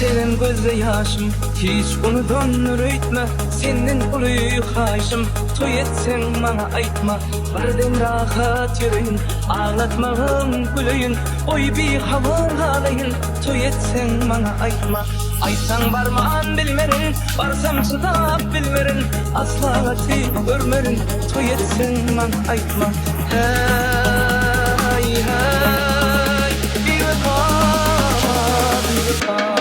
Senin gözde yaşım, hiç bunu dönür öğütme. Senin uluyu haşım, toy etseň bana aýtma. Barden rahat yüreğin, ağlatmağım gülüyün. Oy bir havar alayın, toy etseň bana aýtma. Aytsaň barman bilmerin, barsam çıdap bilmerin. Asla teyip görmerin, toy etseň bana aýtma. Hey hey, bir vefa, bir vefa.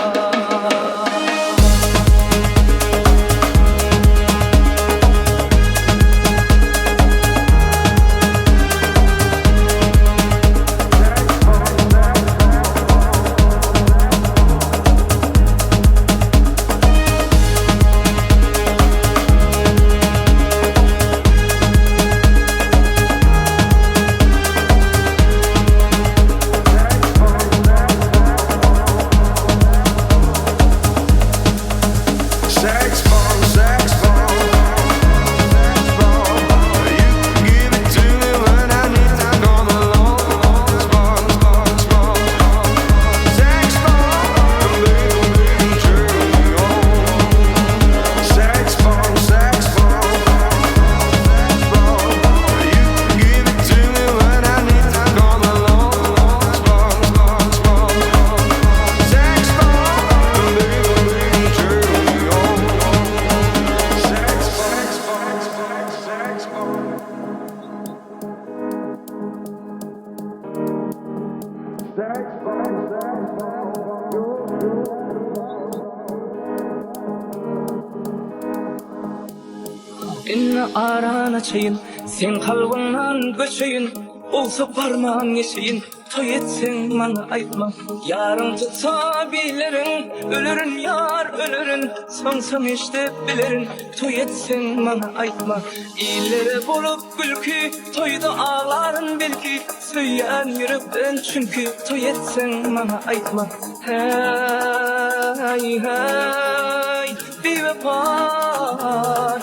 Inne arana çayın, sen kalbından göçeyin. Olsa parmağın yeşeyin, toy etseň bana aýtma. Yarın tutsa bilerin, ölürün yar ölürün. Soňsam işte bilerin, toy etseň bana aýtma. İllere bolup gülkü, toyda ağların belki. Söyleyen yürekten çünkü, toy etseň bana aýtma. Hey hey, bir vefa,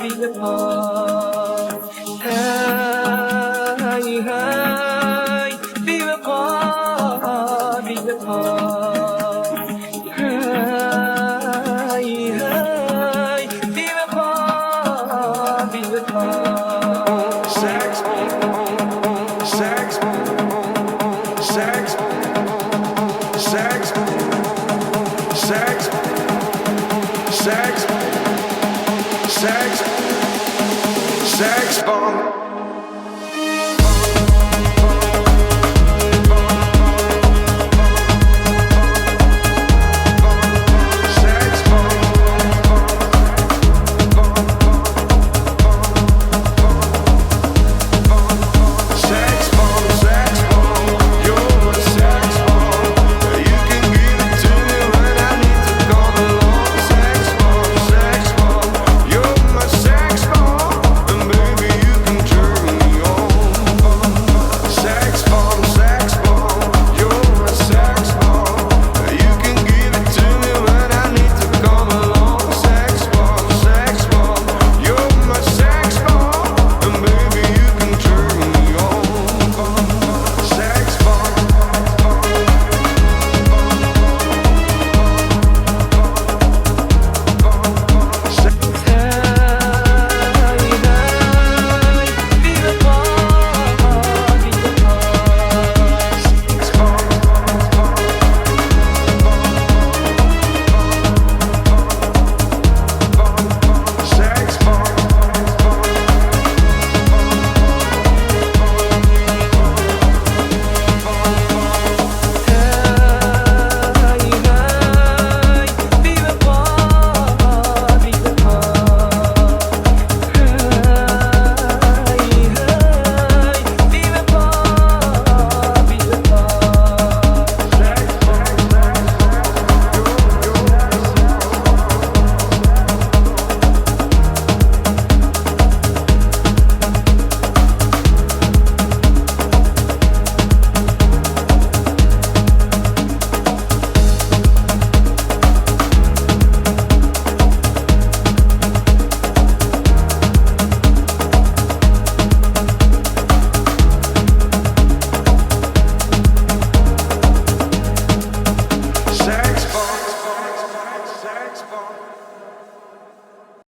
bir vefa. Hey hey, bir vefa, bir vefa. Hey hey, bir vefa, bir vefa. Sex, sex, sex, sex, sex, sex, sex, sex bomb. forever.